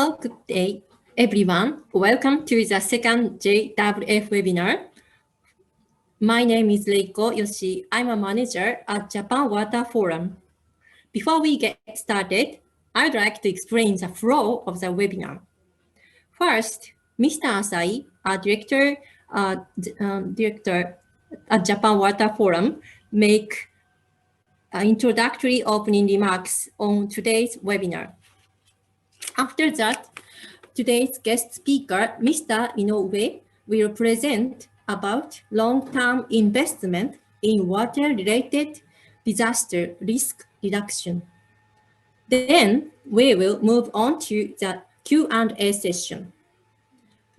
Hello, good day, everyone. Welcome to the second JWF webinar. My name is Reiko Yoshi. I'm a manager at Japan Water Forum. Before we get started, I'd like to explain the flow of the webinar. First, Mr. Asai, our director at Japan Water Forum, make introductory opening remarks on today's webinar. After that, today's guest speaker, Mr. INOUE, will present about long-term investment in water-related disaster risk reduction. Then we will move on to the Q&A session.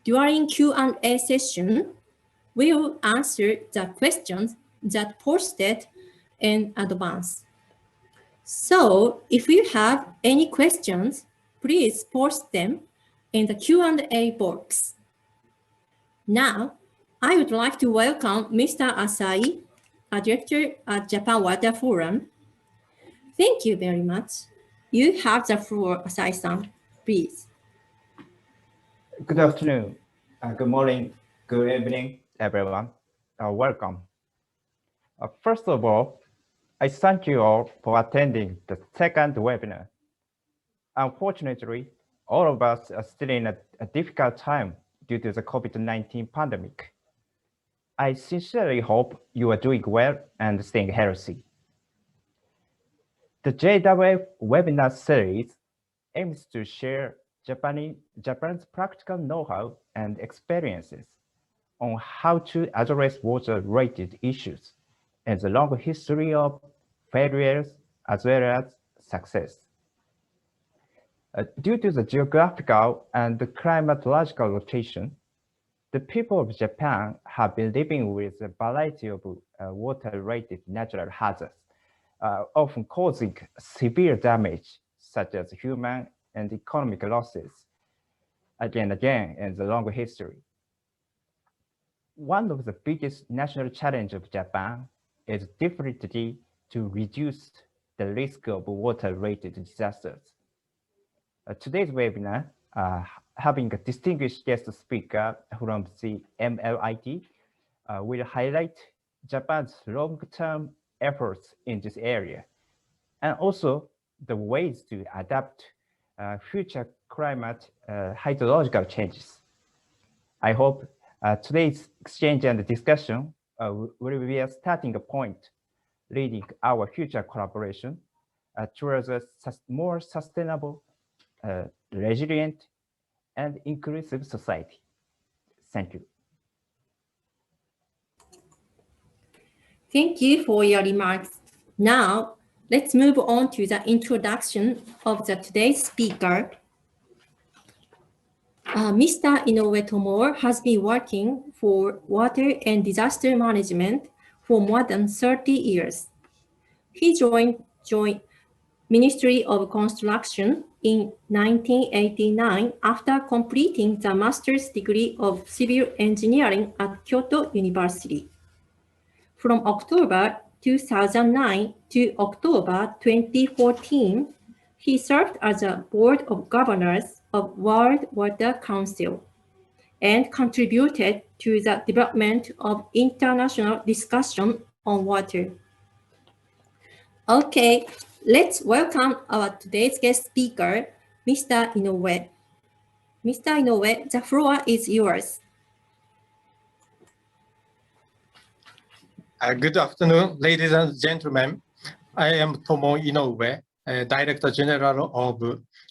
During Q&A session, we will answer the questions that posted in advance. So if you have any questions, please post them in the Q&A box. Now, I would like to welcome Mr. Asai, a director at Japan Water Forum. Thank you very much. You have the floor, Asai-san, please. Good afternoon, good morning, good evening, everyone. Welcome. First of all, I thank you all for attending the second webinar. Unfortunately, all of us are still in a difficult time due to the COVID-19 pandemic. I sincerely hope you are doing well and staying healthy. The JWF webinar series aims to share Japan's practical know-how and experiences on how to address water-related issues and the long history of failures as well as success. Due to the geographical and the climatological location, the people of Japan have been living with a variety of water-related natural hazards, often causing severe damage, such as human and economic losses, again in the long history. One of the biggest national challenges of Japan is definitely to reduce the risk of water-related disasters. Today's webinar, having a distinguished guest speaker from the MLIT, will highlight Japan's long-term efforts in this area, and also the ways to adapt future climate hydrological changes. I hope today's exchange and discussion will be a starting point leading our future collaboration towards a more sustainable, resilient, and inclusive society. Thank you. Thank you for your remarks. Now, let's move on to the introduction of today's speaker. Mr. Inoue Tomoo has been working for water and disaster management for more than 30 years. He joined Ministry of Construction in 1989 after completing the master's degree of civil engineering at Kyoto University. From October 2009 to October 2014, he served as a board of governors of World Water Council and contributed to the development of international discussion on water. Okay, let's welcome our today's guest speaker, Mr. Inoue. Mr. Inoue, the floor is yours. Good afternoon, ladies and gentlemen. I am Tomoo Inoue, Director General of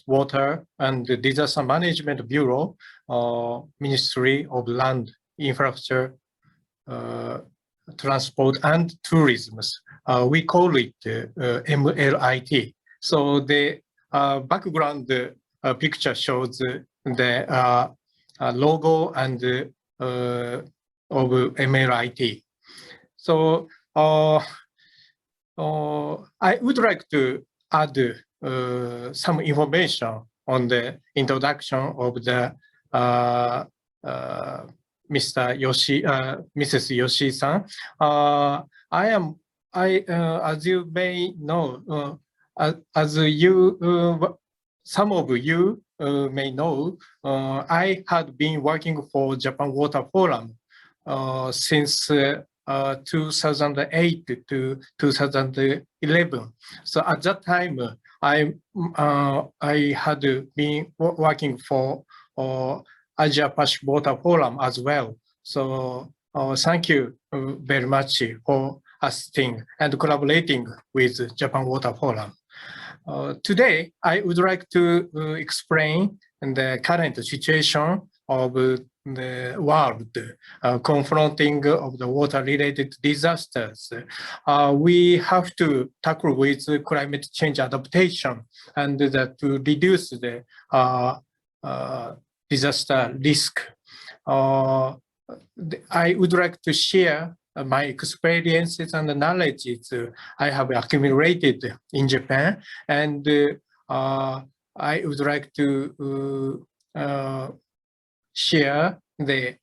Water and Disaster Management Bureau, Ministry of Land, Infrastructure, Transport and Tourism. We call it MLIT. So the background picture shows the logo and of MLIT. So I would like to add some information on the introduction of the Mrs. Yoshi-san. As you may know, some of you may know, I had been working for Japan Water Forum since 2008 to 2011. So at that time, I had been working for Asia Pacific Water Forum as well. So thank you very much for assisting and collaborating with Japan Water Forum. Today, I would like to explain the current situation of the world confronting of the water-related disasters. We have to tackle with climate change adaptation and to reduce the disaster risk. I would like to share my experiences and knowledge I have accumulated in Japan, and I would like to share the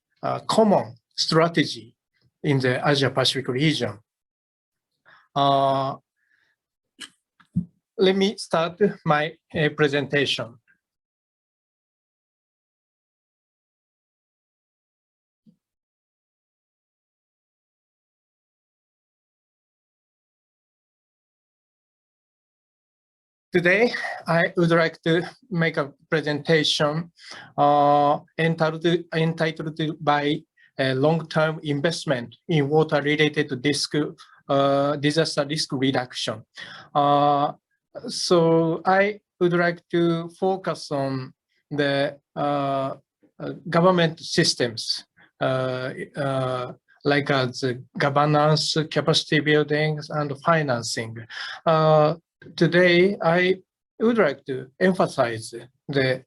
common strategy in the Asia Pacific region. Let me start my presentation. Today, I would like to make a presentation entitled by long-term investment in water-related disaster risk reduction. So I would like to focus on the government systems, like the governance, capacity building, and financing. Today, I would like to emphasize the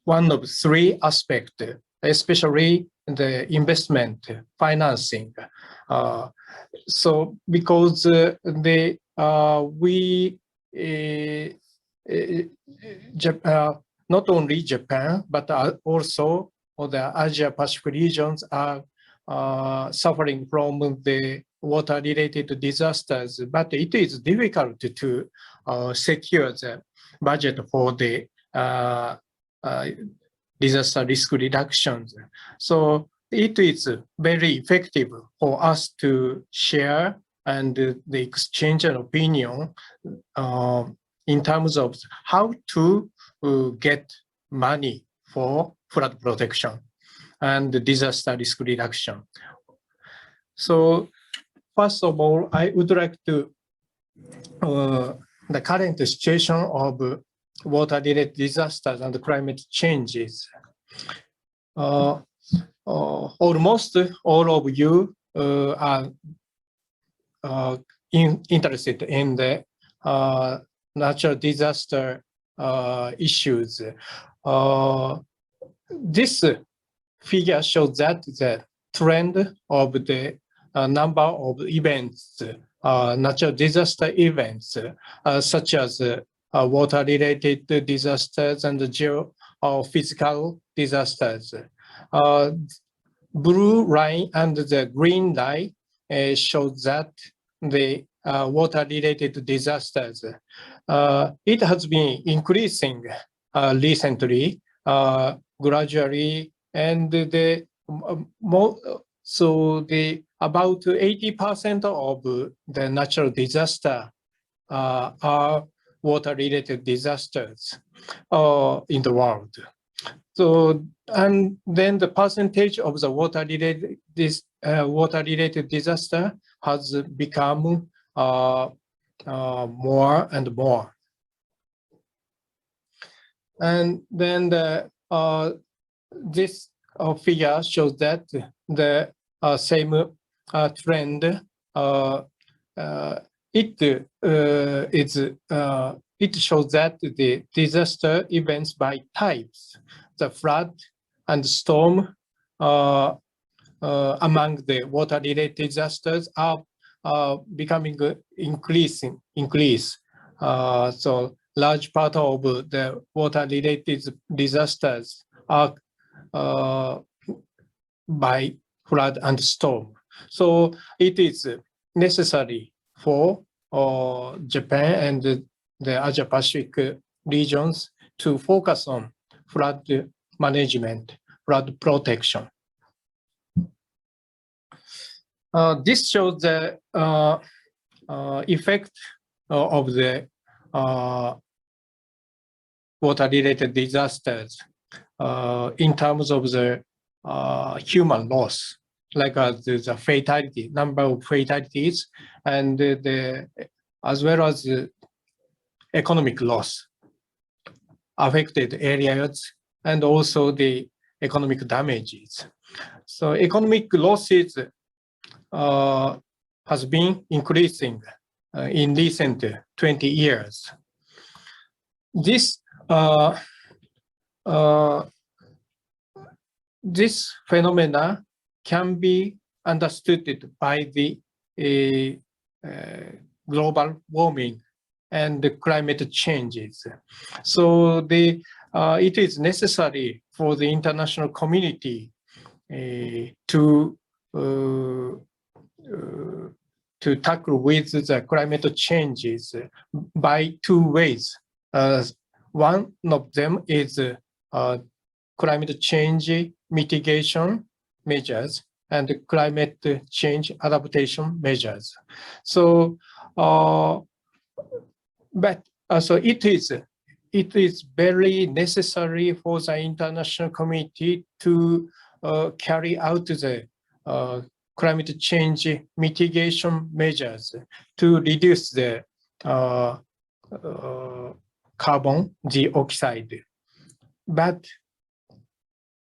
one of three aspects, especially the investment financing. So because not only Japan, but also the Asia Pacific regions are suffering from the water-related disasters, but it is difficult to secure the budget for the disaster risk reductions. So it is very effective for us to share and the exchange an opinion in terms of how to get money for flood protection and disaster risk reduction. So first of all, I would like to the current situation of water-related disasters and climate changes. Almost all of you are interested in the natural disaster issues. This figure shows that the trend of the number of events, natural disaster events, such as water-related disasters and geophysical disasters. Blue line and the green line shows that the water-related disasters. It has been increasing recently, gradually, and so the about 80% of the natural disaster are water-related disasters in the world. So, and then the percentage of the water-related disaster has become more and more. And then this figure shows that the same trend. It shows that the disaster events by types, the flood and storm among the water-related disasters are becoming increase. So large part of the water-related disasters are by flood and storm. So it is necessary for Japan and the Asia Pacific regions to focus on flood management, flood protection. This shows the effect of the water-related disasters in terms of the human loss, like the fatality, number of fatalities, and as well as the economic loss, affected areas, and also the economic damages. So economic losses has been increasing in recent 20 years. This this phenomena can be understood by the global warming and the climate changes. So it is necessary for the international community to tackle with the climate changes by two ways. One of them is climate change mitigation measures and climate change adaptation measures. So, so it is very necessary for the international community to carry out the climate change mitigation measures to reduce the carbon dioxide. But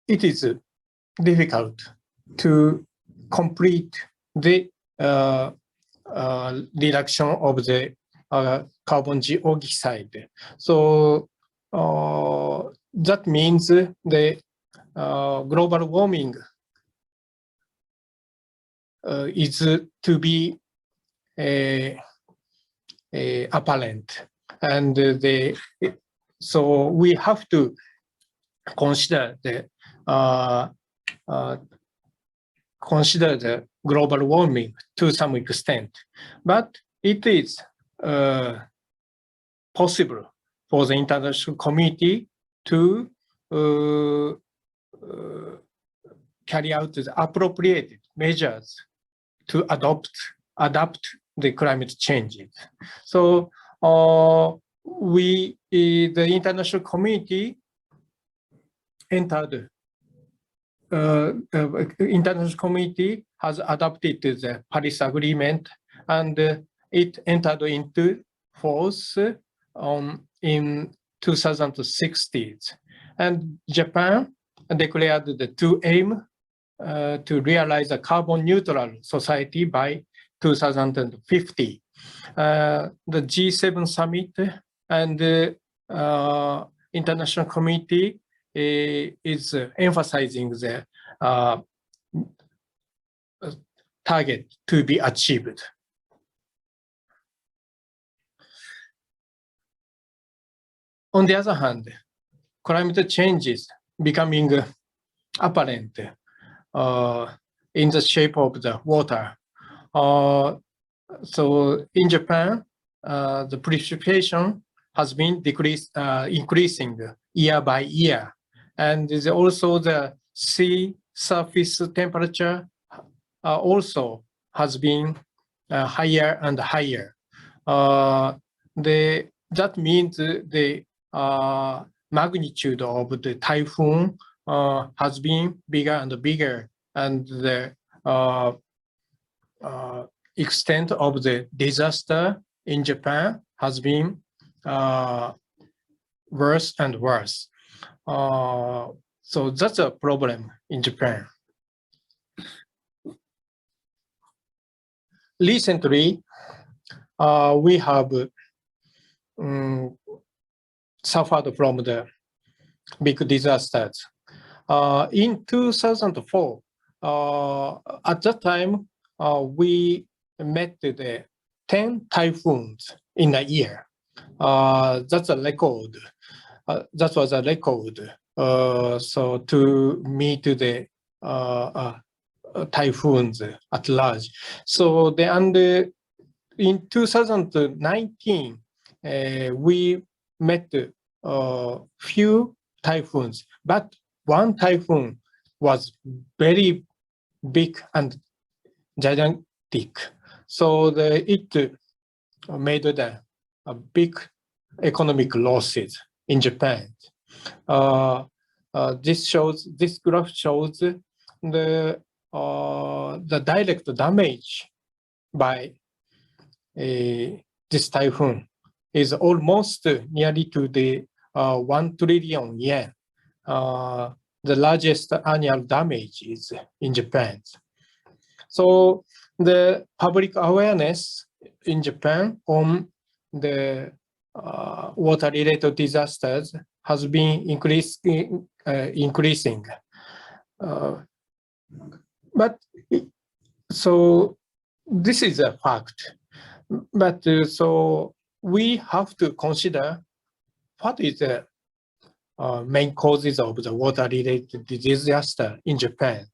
it is difficult to complete the reduction of the carbon dioxide. So that means the global warming is to be apparent, and so we have to consider the global warming to some extent, but it is possible for the international community to carry out the appropriate measures to adapt the climate changes. So the international community international community has adopted the Paris Agreement, and it entered into force in 2016. And Japan declared the to aim to realize a carbon neutral society by 2050. The G7 summit and the international community is emphasizing the target to be achieved. On the other hand, climate change is becoming apparent in the shape of the water. So in Japan, the precipitation has been increasing year by year, and also the sea surface temperature also has been higher and higher. That means the magnitude of the typhoon has been bigger and bigger, and the extent of the disaster in Japan has been worse and worse. So that's a problem in Japan. Recently, we have suffered from the big disasters. In 2004, at that time, we met the 10 typhoons in a year. That's a record. That was a record. So to meet the typhoons at large. So in 2019, we met few typhoons, but one typhoon was very big and gigantic. So it made a big economic losses in Japan. This graph shows the direct damage by this typhoon is almost nearly to the 1 trillion yen. The largest annual damage is in Japan. So the public awareness in Japan on the water-related disasters has been increasing. But so this is a fact. But so we have to consider what is the main causes of the water-related disaster in Japan.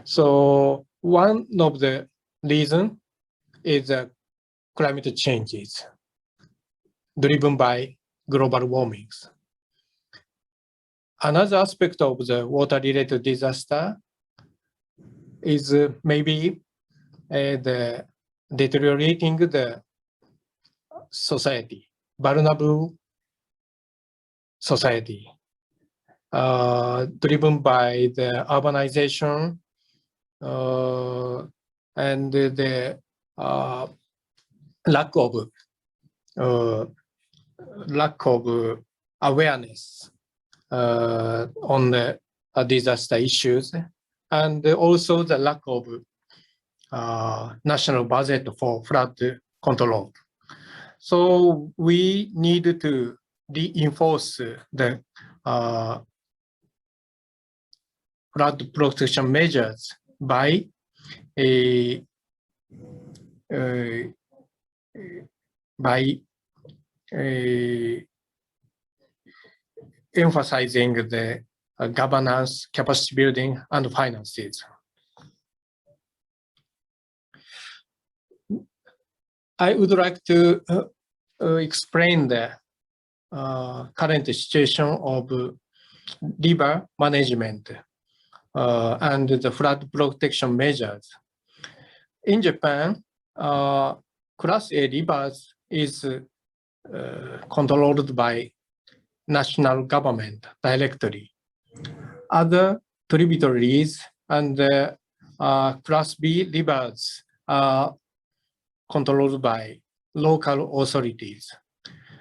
So one of the reasons is climate changes driven by global warmings. Another aspect of the water-related disaster is maybe the deteriorating the society, vulnerable society, driven by the urbanization and the lack of awareness on the disaster issues, and also the lack of national budget for flood control. So we need to reinforce the flood protection measures by emphasizing the governance, capacity building, and finances. I would like to explain the current situation of river management and the flood protection measures. In Japan, Class A rivers is controlled by national government directly. Other tributaries and Class B rivers are controlled by local authorities.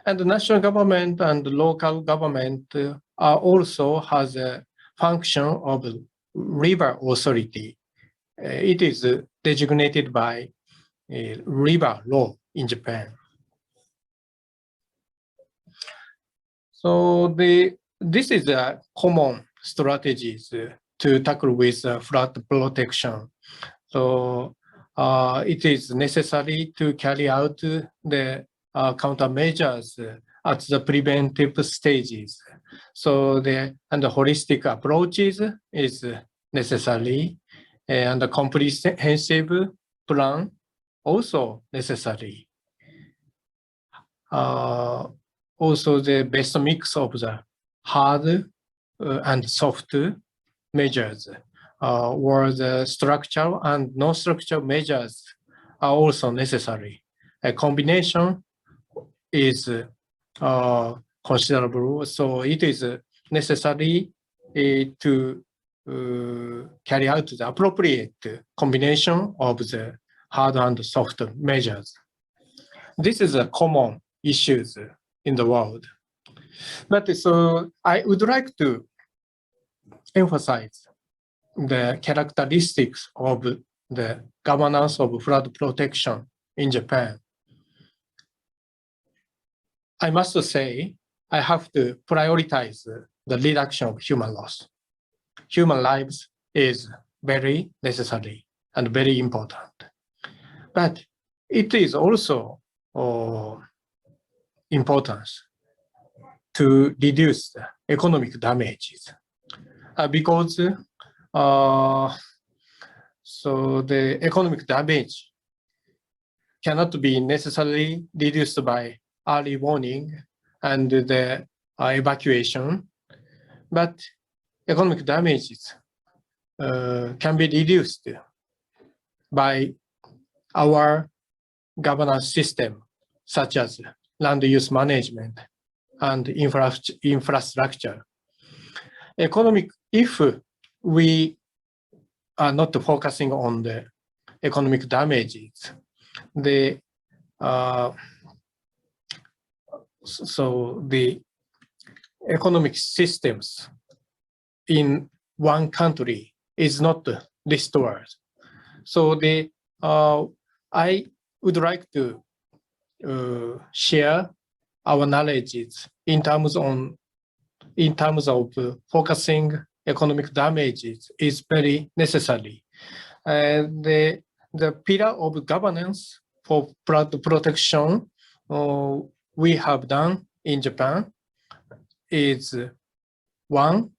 And the national government and local government also has a function of river authority. It is designated by river law in Japan. So this is a common strategies to tackle with flood protection. So it is necessary to carry out the countermeasures at the preventive stages. So the holistic approaches is necessary, and the comprehensive plan also necessary. Also the best mix of the hard and soft measures, or the structural and non-structural measures are also necessary. A combination is considerable, so it is necessary to carry out the appropriate combination of the hard and soft measures. This is a common issues in the world. But so I would like to emphasize the characteristics of the governance of flood protection in Japan. I must say, I have to prioritize the reduction of human loss. Human lives is very necessary and very important. But it is also important to reduce the economic damages because so the economic damage cannot be necessarily reduced by early warning and the evacuation, but economic damages can be reduced by our governance system, such as land use management and infrastructure. If we are not focusing on the economic damages, so the economic systems in one country is not restored. So I would like to share our knowledge in terms of focusing economic damages is very necessary. The pillar of governance for flood protection we have done in Japan is one,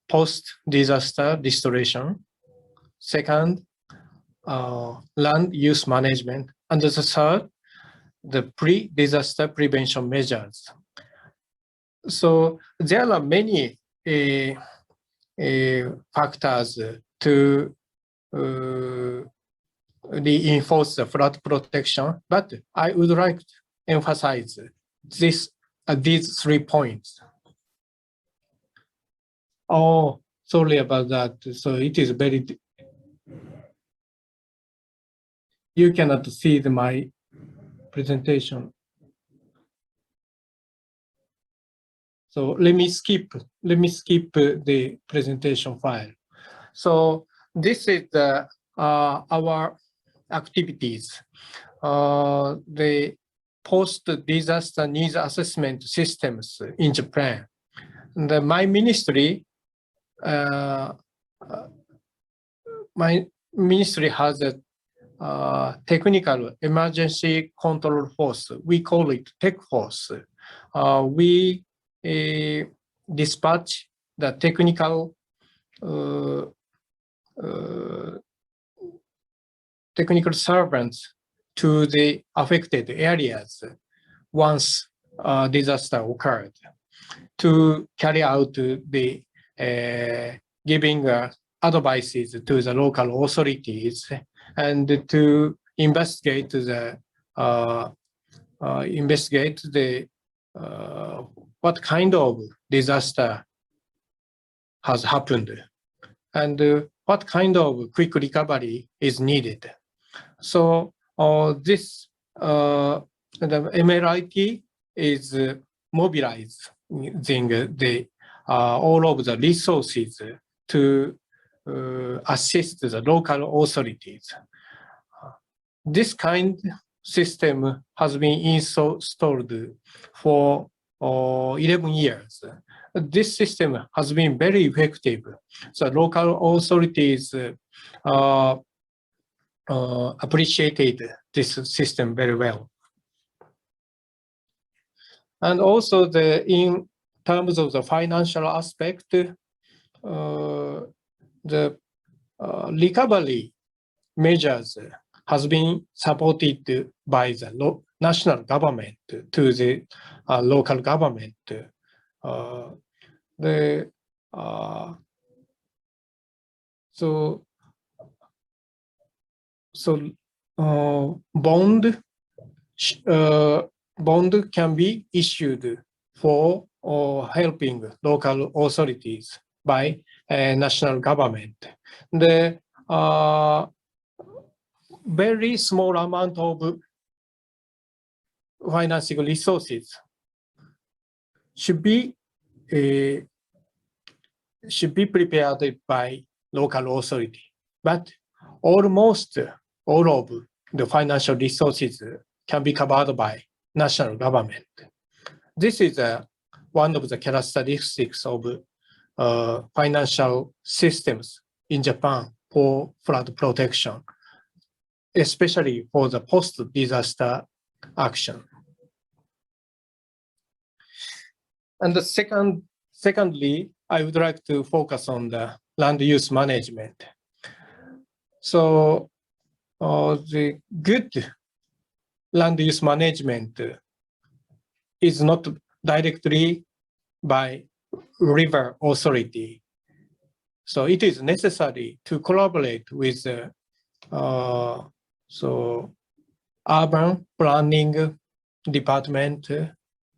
post-disaster restoration, second, land use management, and the third, the pre-disaster prevention measures. So there are many factors to reinforce the flood protection, but I would like to emphasize these 3 points. Oh, sorry about that. So it is very. You cannot see my presentation. So let me skip the presentation file. So this is our activities. The post-disaster needs assessment systems in Japan. My ministry has a technical emergency control force. We call it tech force. We dispatch the technical servants to the affected areas once disaster occurred to carry out the giving advices to the local authorities and to investigate the what kind of disaster has happened and what kind of quick recovery is needed. So the MLIT is mobilizing all of the resources to assist the local authorities. This kind of system has been installed for 11 years. This system has been very effective. So local authorities appreciated this system very well. And also in terms of the financial aspect, the recovery measures has been supported by the national government to the local government. Bond can be issued for helping local authorities by national government. The very small amount of financing resources should be prepared by local authority, but almost all of the financial resources can be covered by national government. This is one of the characteristics of financial systems in Japan for flood protection, especially for the post-disaster action. And secondly, I would like to focus on the land use management. So the good land use management is not directly by river authority. So it is necessary to collaborate with urban planning department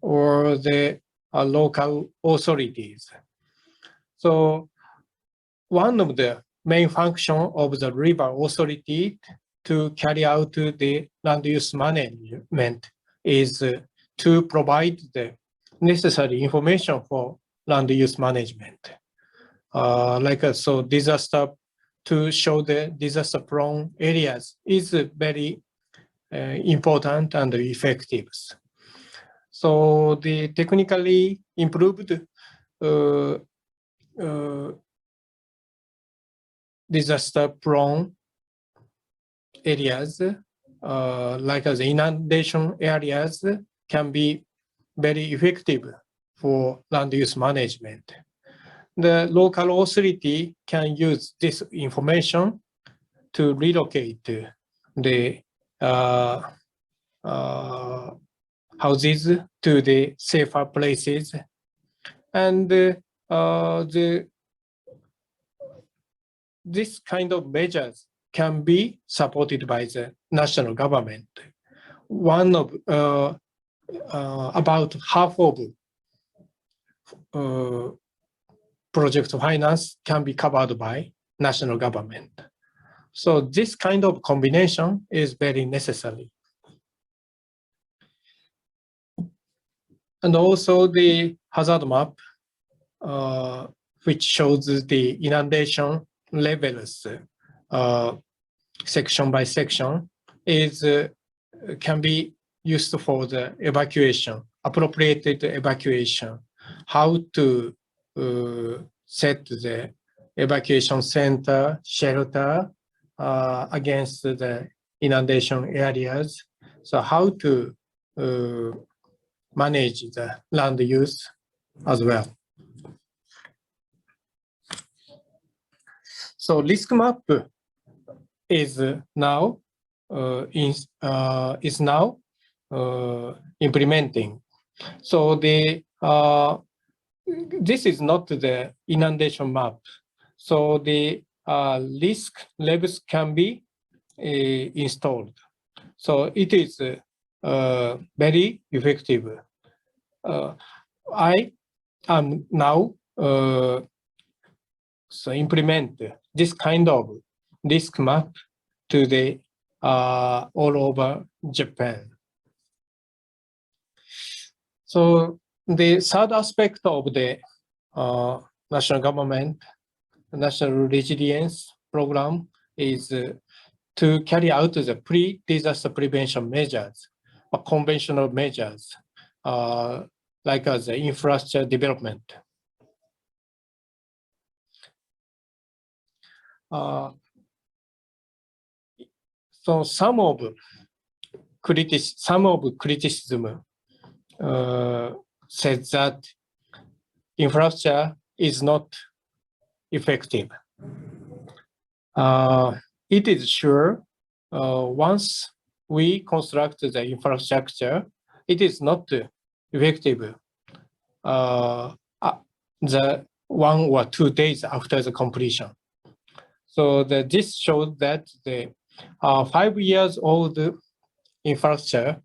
or the local authorities. So one of the main function of the river authority to carry out the land use management is to provide the necessary information for land use management. So disaster, to show the disaster-prone areas is very important and effective. So the technically improved disaster-prone areas, like the inundation areas, can be very effective for land use management. The local authority can use this information to relocate the houses to the safer places, and this kind of measures can be supported by the national government. One of about half of project finance can be covered by national government. So this kind of combination is very necessary. And also the hazard map, which shows the inundation levels section by section, can be used for the evacuation, appropriated evacuation, how to set the evacuation center, shelter against the inundation areas. So how to manage the land use as well. So risk map is now implementing. So this is not the inundation map. So the risk levels can be installed. So it is very effective. I am now implement this kind of risk map to the all over Japan. So the third aspect of the national government, national resilience program, is to carry out the pre-disaster prevention measures, conventional measures, like the infrastructure development. So some of criticism said that infrastructure is not effective. It is sure, once we construct the infrastructure, it is not effective the 1 or 2 days after the completion. So this shows that the 5 years old infrastructure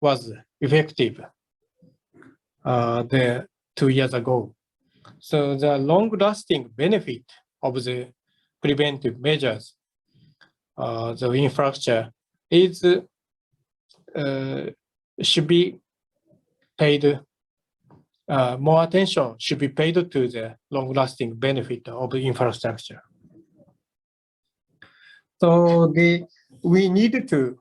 was effective 2 years ago. So the long-lasting benefit of the preventive measures, the infrastructure, is should be paid. More attention should be paid to the long-lasting benefit of the infrastructure. So we need to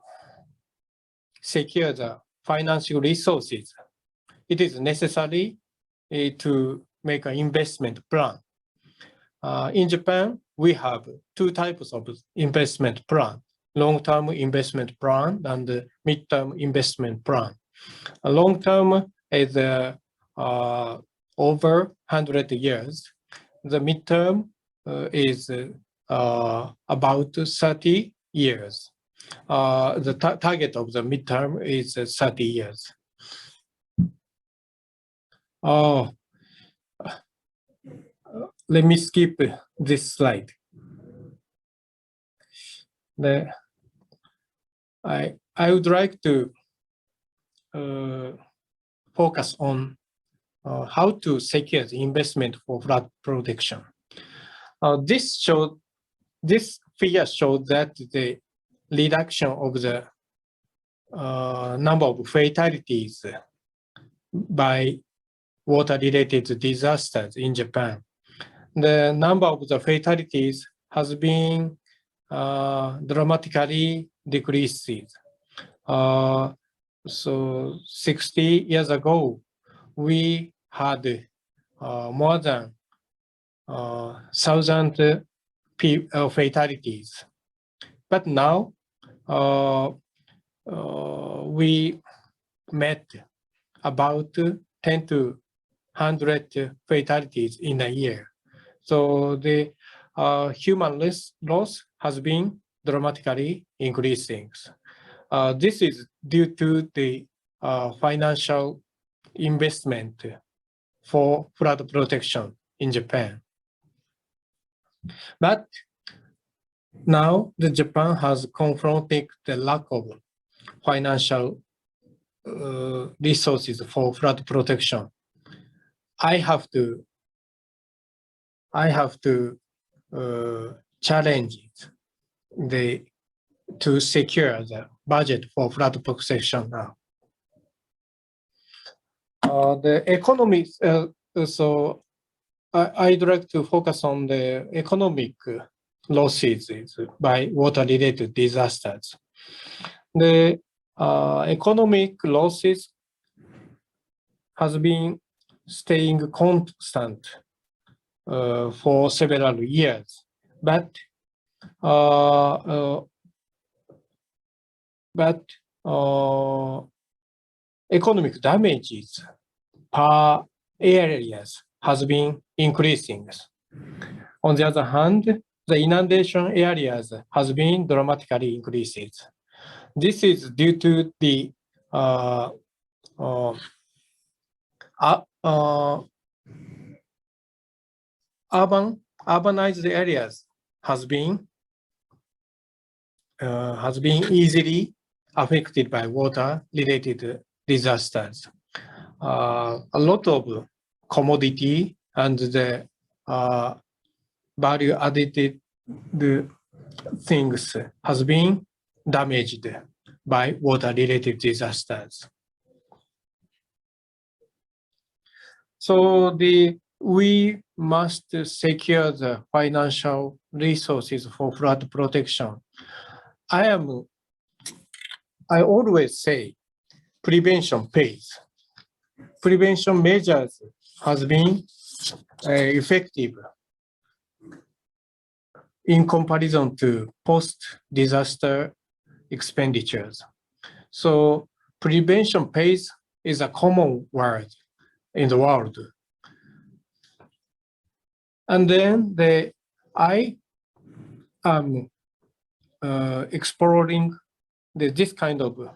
secure the financial resources. It is necessary to make an investment plan. In Japan, we have 2 types of investment plan: long-term investment plan and mid-term investment plan. A long-term is over 100 years. The mid-term is about 30 years. The target of the midterm is 30 years. Let me skip this slide. I would like to focus on how to secure the investment for flood protection. This figure showed that the reduction of the number of fatalities by water-related disasters in Japan. The number of the fatalities has been dramatically decreased. So 60 years ago, we had more than 1,000 fatalities. But now we met about 10 to 100 fatalities in a year. So the human loss has been dramatically increasing. This is due to the financial investment for flood protection in Japan. But now the Japan has confronted the lack of financial resources for flood protection. I have to challenge it, to secure the budget for flood protection now. The economics, so I'd like to focus on the economic losses by water-related disasters. The economic losses has been staying constant for several years, but economic damages per areas has been increasing. On the other hand, the inundation areas has been dramatically increasing. This is due to the urbanized areas has been easily affected by water-related disasters. A lot of commodity and the value-added things has been damaged by water-related disasters. So we must secure the financial resources for flood protection. I always say prevention pays. Prevention measures has been effective in comparison to post-disaster expenditures. So prevention pays is a common word in the world. And then I am exploring this kind of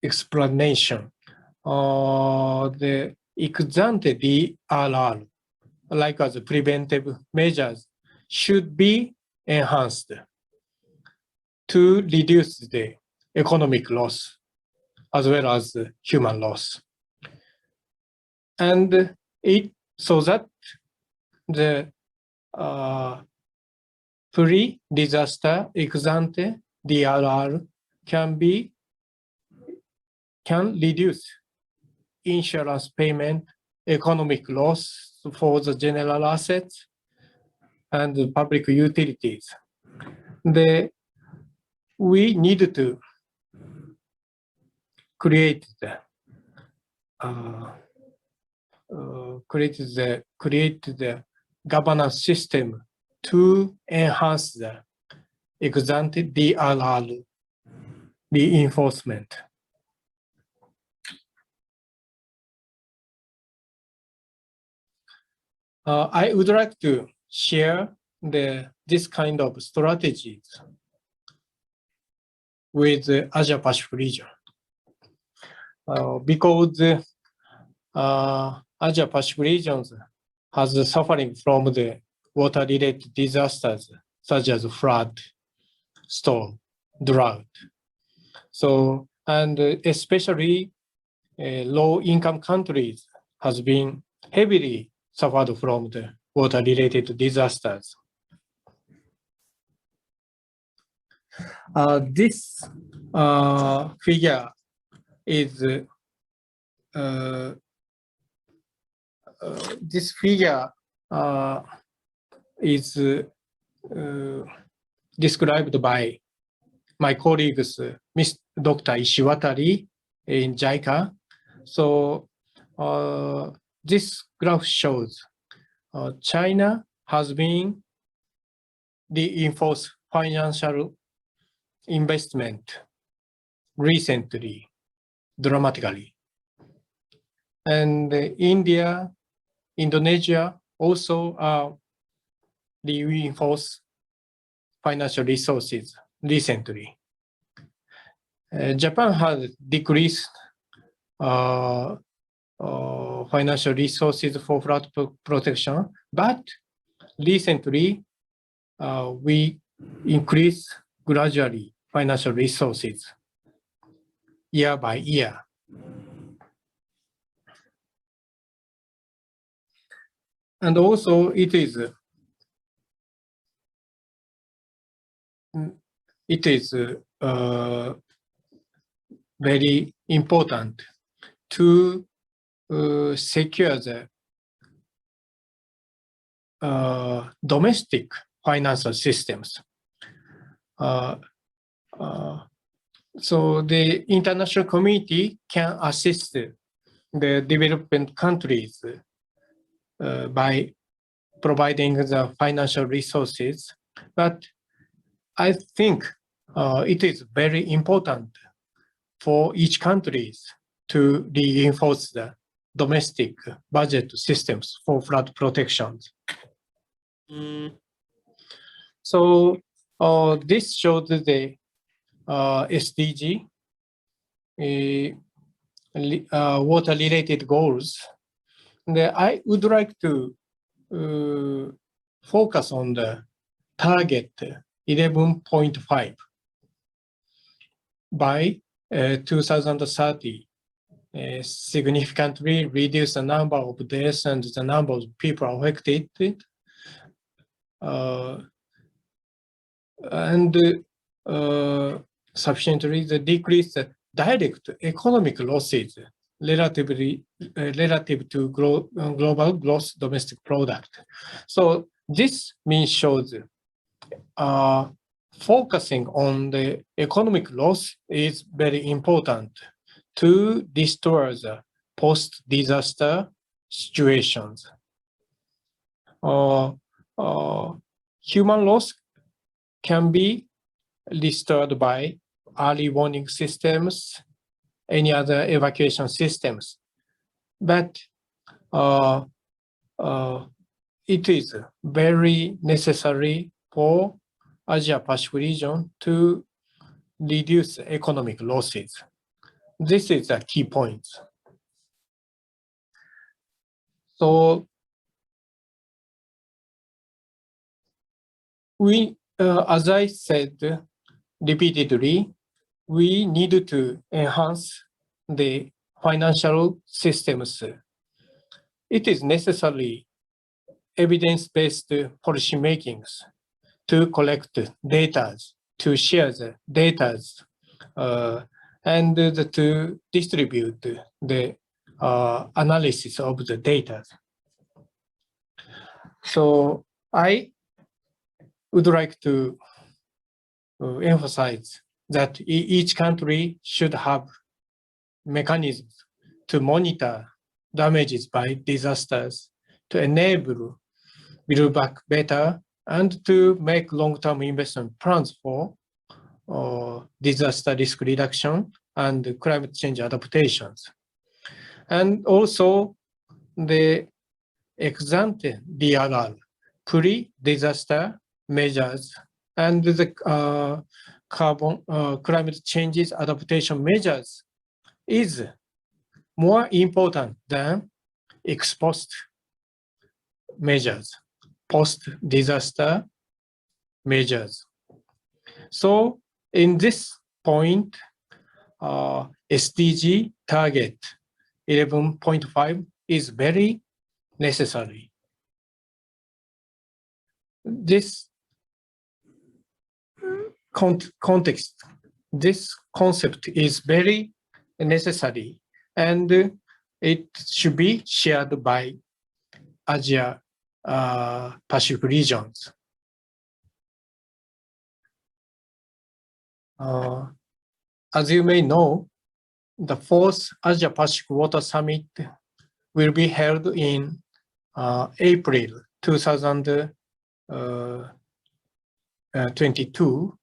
explanation. The ex-ante DRR, like as preventive measures, should be enhanced to reduce the economic loss as well as human loss. And so that the pre-disaster ex-ante DRR can reduce insurance payment, economic loss for the general assets, and the public utilities. We need to create the governance system to enhance the ex-ante DRR reinforcement. I would like to share this kind of strategies with the Asia Pacific region. Because Asia Pacific regions has suffering from the water-related disasters such as flood, storm, drought. So, and especially low-income countries has been heavily suffered from the water-related disasters. This figure is described by my colleagues, Dr. Ishiwatari in JICA. So this graph shows China has been reinforced financial investment recently dramatically. And India, Indonesia also reinforced financial resources recently. Japan has decreased financial resources for flood protection, but recently we increase gradually financial resources year by year. And also it is very important to secure the domestic financial systems. So the international community can assist the developing countries by providing the financial resources, but I think it is very important for each country to reinforce the domestic budget systems for flood protections. So this shows the SDG, water-related goals. And I would like to focus on the target 11.5 by 2030. Significantly reduce the number of deaths and the number of people affected, and sufficiently decrease the direct economic losses relative to global gross domestic product. So this means shows focusing on the economic loss is very important to restore the post-disaster situations. Human loss can be restored by early warning systems, any other evacuation systems. But it is very necessary for Asia Pacific region to reduce economic losses. This is a key point. So we, as I said repeatedly, we need to enhance the financial systems. It is necessary evidence-based policy makings to collect data, to share the data, and to distribute the analysis of the data. So I would like to emphasize that each country should have mechanisms to monitor damages by disasters, to enable build back better, and to make long-term investment plans for disaster risk reduction and climate change adaptations. And also the ex-ante DRR, pre-disaster measures, and the climate changes adaptation measures is more important than ex post measures, post-disaster measures. So in this point, SDG target 11.5 is very necessary. This context, this concept is very necessary, and it should be shared by Asia Pacific regions. As you may know, the fourth Asia Pacific Water Summit will be held in April 2022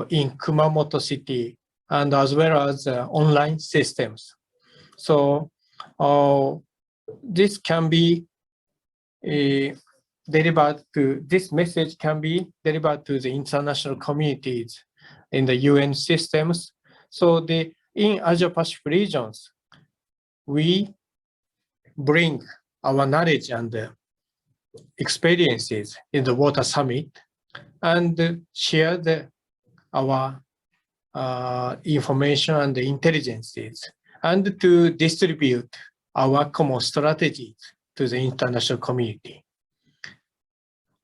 in Kumamoto City, and as well as online systems. So this can be delivered to, this message can be delivered to the international communities in the UN systems. So in Asia Pacific regions, we bring our knowledge and experiences in the Water Summit and share our information and the intelligences, and to distribute our common strategies to the international community.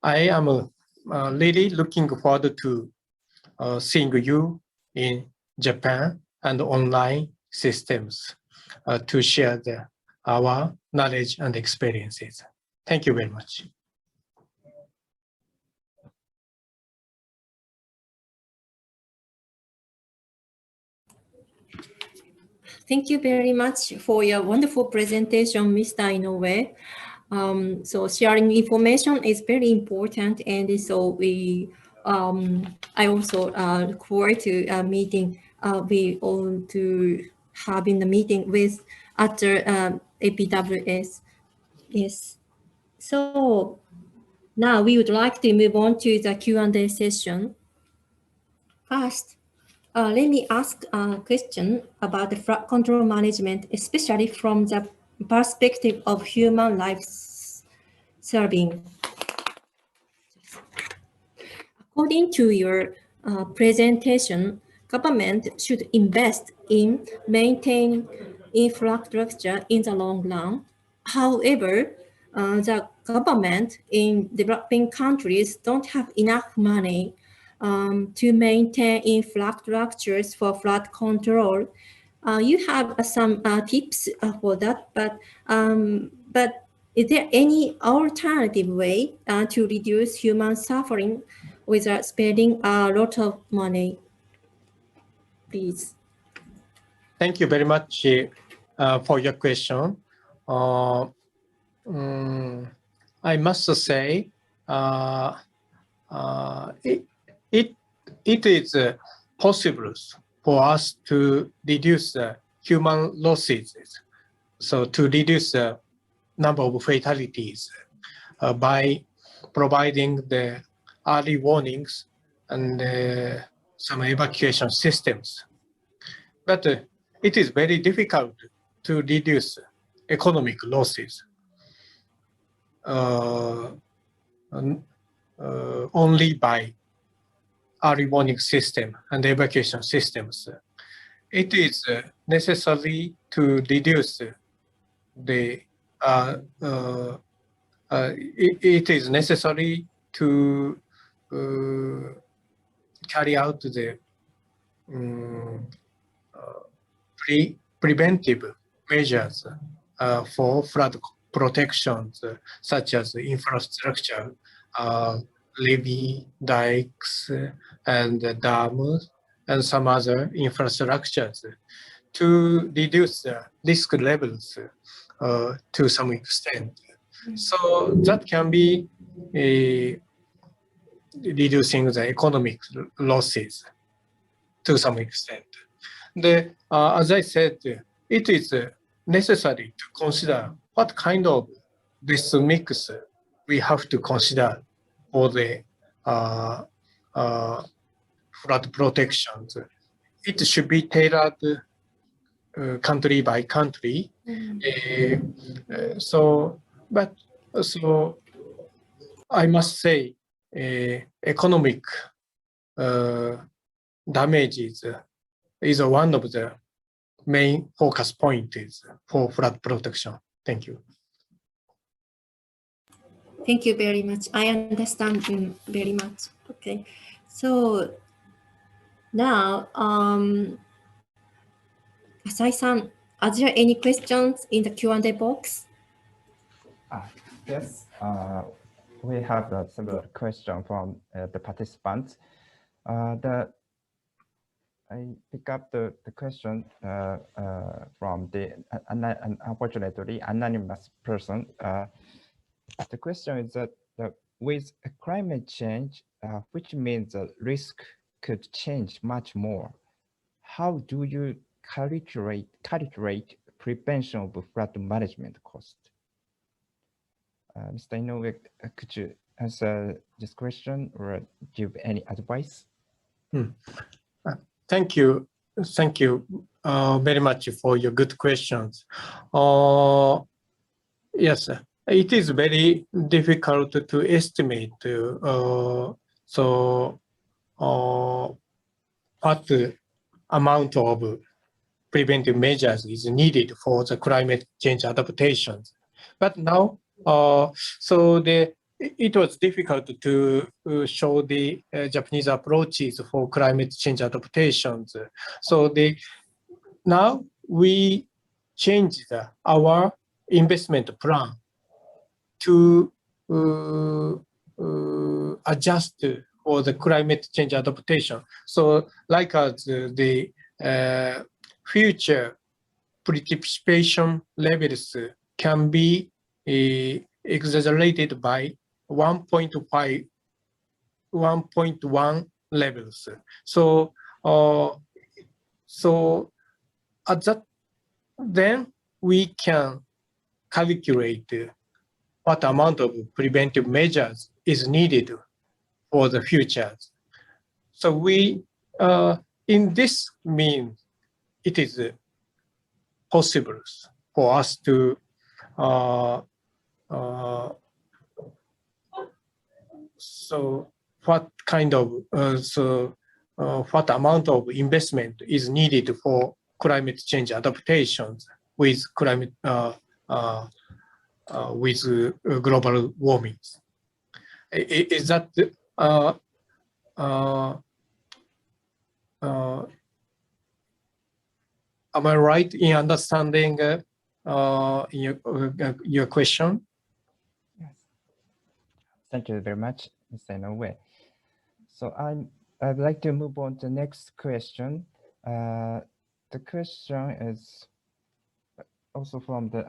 I am really looking forward to seeing you in Japan and online systems to share our knowledge and experiences. Thank you very much. Thank you very much for your wonderful presentation, Mr. Inoue. So sharing information is very important, and so I also look forward to a meeting we all to have in the meeting with after APWS. Yes. So now we would like to move on to the Q&A session. First, let me ask a question about the flood control management, especially from the perspective of human life serving. According to your presentation, government should invest in maintaining infrastructure in the long run. However, the government in developing countries don't have enough money to maintain infrastructures for flood control. You have some tips for that, but is there any alternative way to reduce human suffering without spending a lot of money? Please. Thank you very much for your question. I must say, it is possible for us to reduce human losses, so to reduce the number of fatalities by providing the early warnings and some evacuation systems. But it is very difficult to reduce economic losses only by early warning system and evacuation systems. It is necessary to reduce the it is necessary to carry out the preventive measures for flood protections, such as infrastructure, levee, dikes, and dams, and some other infrastructures to reduce the risk levels to some extent. So that can be reducing the economic losses to some extent. As I said, it is necessary to consider what kind of risk mix we have to consider for the flood protections. It should be tailored country by country. So I must say, economic damages is one of the main focus points for flood protection. Thank you. Thank you very much. I understand very much. Okay, so now, Asai-san, are there any questions in the Q&A box? Yes, we have several questions from the participants. I pick up the question from the unfortunately anonymous person. The question is that with climate change, which means the risk could change much more, how do you calculate prevention of flood management cost? Mr. Inoue, could you answer this question or give any advice? Thank you. Thank you very much for your good questions. Yes, it is very difficult to estimate what amount of preventive measures is needed for the climate change adaptations. But now, it was difficult to show the Japanese approaches for climate change adaptations. So now we changed our investment plan to adjust for the climate change adaptation. So like the future precipitation levels can be exaggerated by 1.1 levels. So at that, then we can calculate what amount of preventive measures is needed for the future. So we, in this means, it is possible for us to so what kind of what amount of investment is needed for climate change adaptations with climate with global warming? Is that am I right in understanding your question? Yes. Thank you very much, Mr. Inoue. So I'd like to move on to the next question. The question is also from the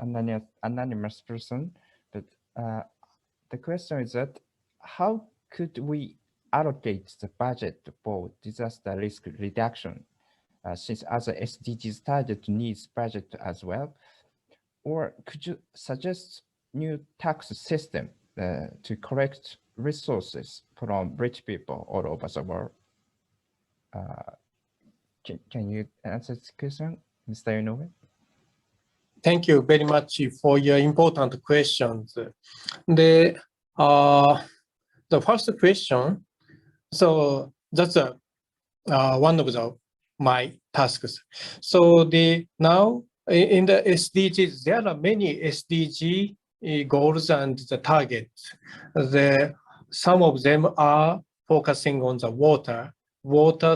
anonymous person, but the question is that how could we allocate the budget for disaster risk reduction since other SDGs target needs budget as well? Or could you suggest new tax system to collect resources from rich people all over the world? Can you answer this question, Mr. Inoue? Thank you very much for your important questions. The first question, so that's one of my tasks. So now in the SDGs, there are many SDG goals and the targets. Some of them are focusing on the water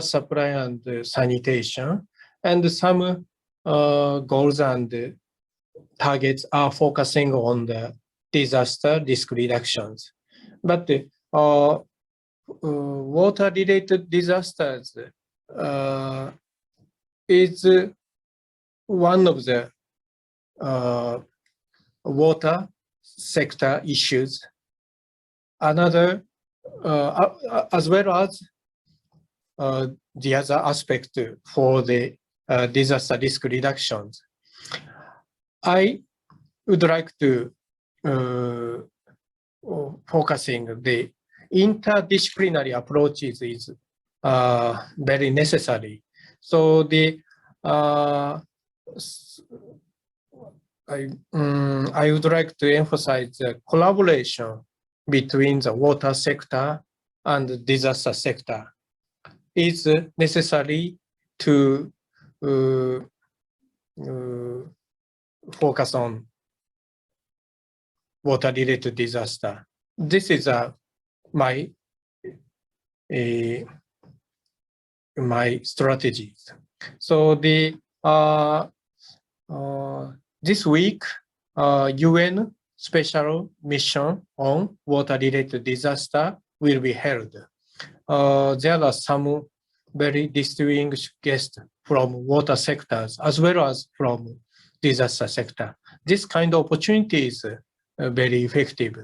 supply and sanitation, and some goals and targets are focusing on the disaster risk reductions. But water-related disasters is one of the water sector issues. Another, as well as the other aspect for the disaster risk reductions. I would like to focusing the interdisciplinary approaches is very necessary. So I would like to emphasize the collaboration between the water sector and the disaster sector is necessary to focus on water-related disaster. This is my strategies. So this week, UN special mission on water-related disaster will be held. There are some very distinguished guests from water sectors as well as from disaster sector. This kind of opportunity is very effective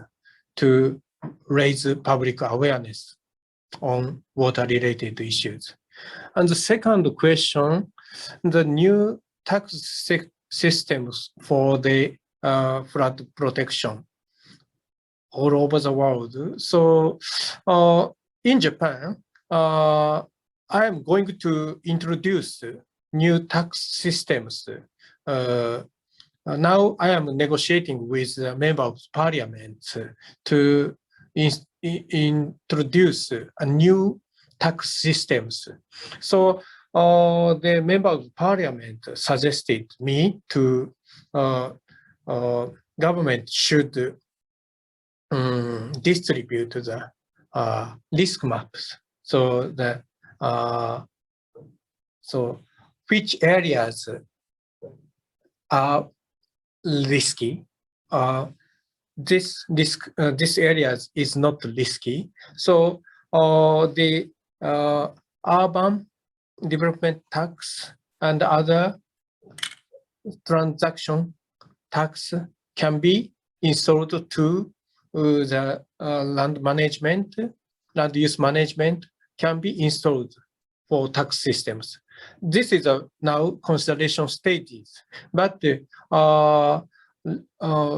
to raise public awareness on water-related issues. And the second question, the new tax systems for the flood protection all over the world. So in Japan, I am going to introduce new tax systems. Now I am negotiating with the member of parliament to introduce a new tax systems. So the member of parliament suggested me to government should distribute the risk maps. So the so which areas are risky? This areas is not risky. So the urban development tax and other transaction tax can be installed to the land use management can be installed for tax systems. This is now consideration stages, but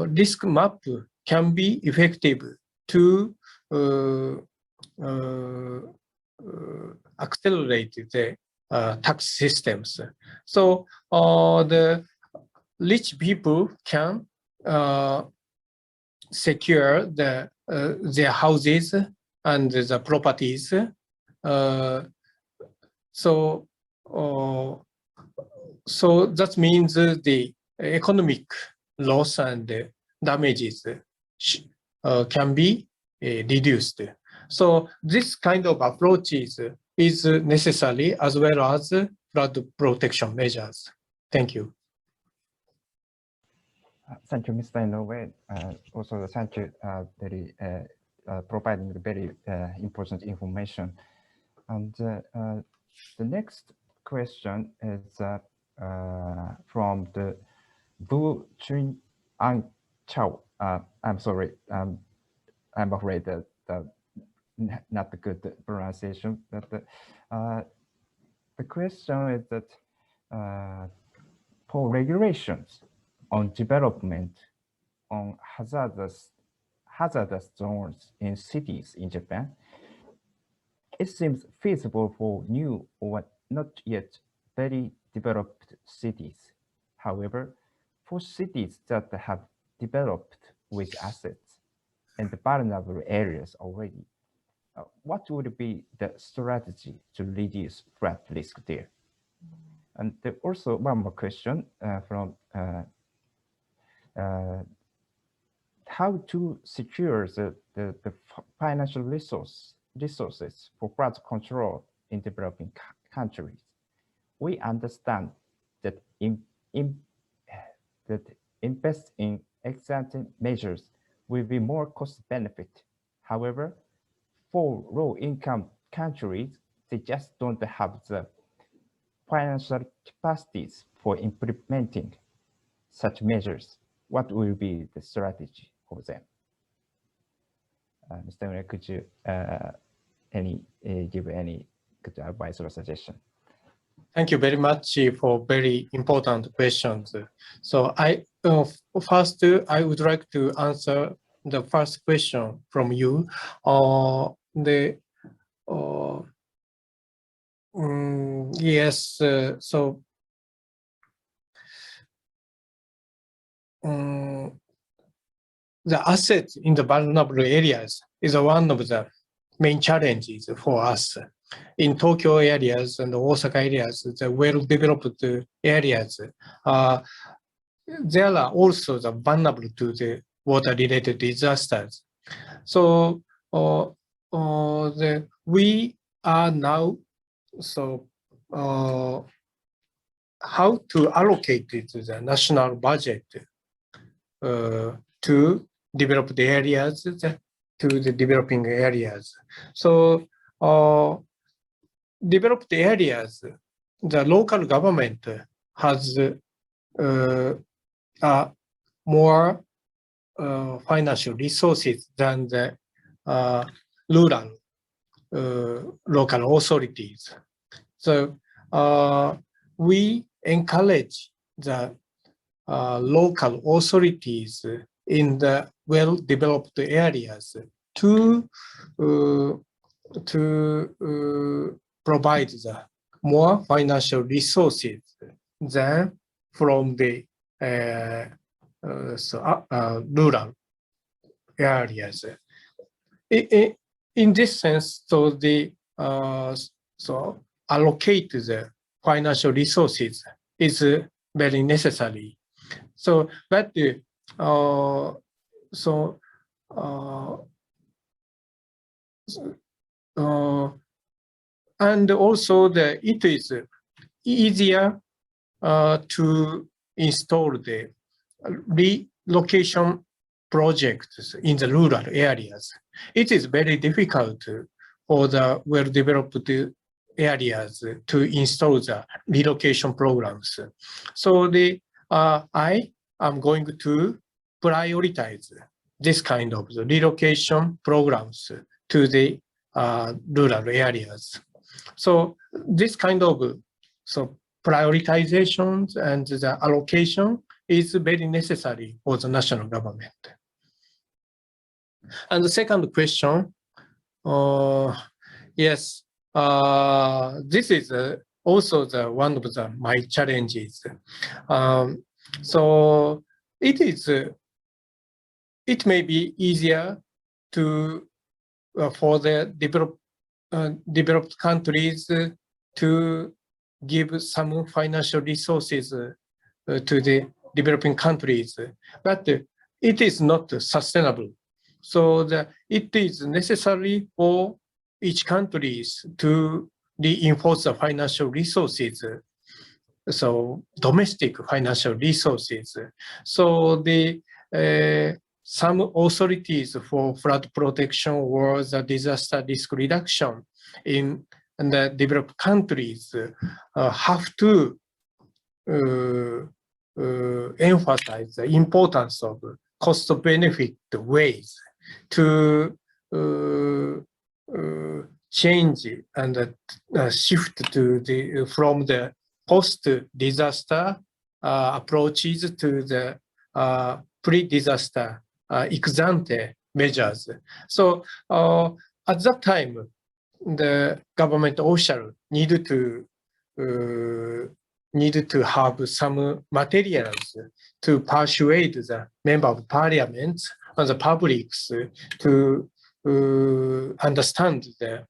risk map can be effective to accelerate the tax systems. So the rich people can secure their houses and the properties. So that means the economic loss and damages can be reduced. So this kind of approach is necessary as well as flood protection measures. Thank you. Thank you, Mr. Inoue. Also, thank you very providing very important information. And the next question is from the Bu Chun Ang Chao. I'm sorry, I'm afraid that not a good pronunciation. But the question is that for regulations on development on hazardous zones in cities in Japan, it seems feasible for new or not yet very developed cities. However, for cities that have developed with assets and vulnerable areas already, what would be the strategy to reduce flood risk there? And also one more question from how to secure the financial resources for flood control in developing countries. We understand that invest in ex-ante measures will be more cost benefit. However, for low-income countries, they just don't have the financial capacities for implementing such measures. What will be the strategy for them? Mr. Inoue, could you give any good advice or suggestion? Thank you very much for very important questions. So first, I would like to answer the first question from you. Yes, the assets in the vulnerable areas is one of the main challenges for us. In Tokyo areas and Osaka areas, the well-developed areas, there are also the vulnerable to the water-related disasters. So we are now, how to allocate it to the national budget to develop the areas to the developing areas. So developed areas, the local government has more financial resources than the rural local authorities. So we encourage the local authorities in the well-developed areas to provide the more financial resources than from the rural areas. In this sense, so the allocate the financial resources is very necessary. So, but and also it is easier to install the relocation projects in the rural areas. It is very difficult for the well-developed areas to install the relocation programs. So I am going to prioritize this kind of the relocation programs to the rural areas. So this kind of prioritizations and the allocation is very necessary for the national government. And the second question, yes, this is also one of my challenges. So it may be easier to for the developed countries to give some financial resources to the developing countries, but it is not sustainable. So it is necessary for each country to reinforce the financial resources, so domestic financial resources. So some authorities for flood protection or the disaster risk reduction in the developed countries have to emphasize the importance of cost-benefit ways to change and shift to from the post-disaster approaches to the pre-disaster ex-ante measures. So at that time, the government official needed to have some materials to persuade the member of parliament and the publics to understand the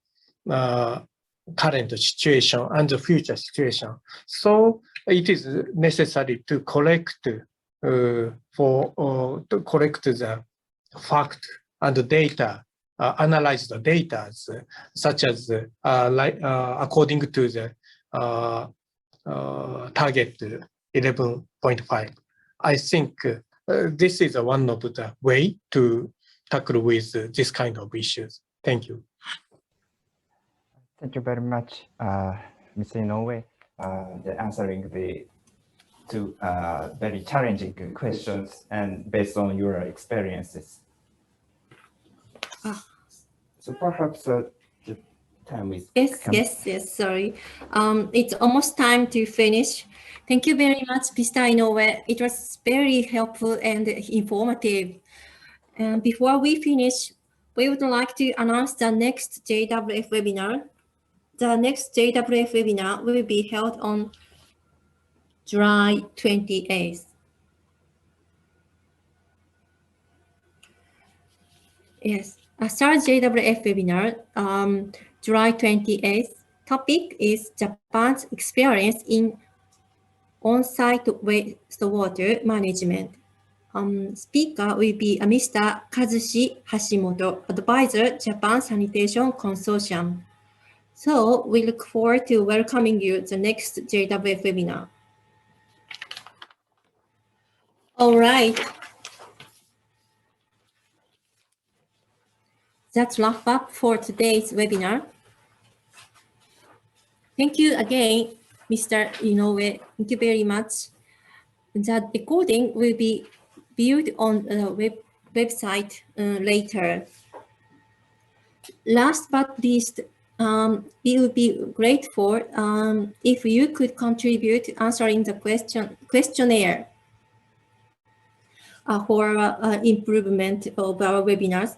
current situation and the future situation. So it is necessary to collect the fact and the data, analyze the data, such as according to the target 11.5. I think this is one of the way to tackle with this kind of issues. Thank you. Thank you very much, Mr. Inoue, answering the two very challenging questions and based on your experiences. So perhaps the time is yes, sorry. It's almost time to finish. Thank you very much, Mr. Inoue. It was very helpful and informative. And before we finish, we would like to announce the next JWF webinar. the next JWF webinar will be held on July 28th. Yes, a third JWF webinar, July 28th. Topic is Japan's experience in on-site wastewater management. Speaker will be Mr. Kazushi Hashimoto, Advisor, Japan Sanitation Consortium. So we look forward to welcoming you the next JWF webinar. All right. That's wrap up for today's webinar. Thank you again, Mr. Inoue. Thank you very much. The recording will be viewed on the website later. Last but least, it would be grateful if you could contribute to answering the questionnaire for improvement of our webinars.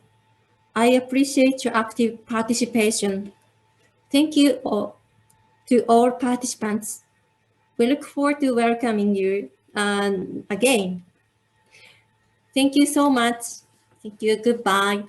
I appreciate your active participation. Thank you all, to all participants. We look forward to welcoming you again. Thank you so much. Thank you. Goodbye.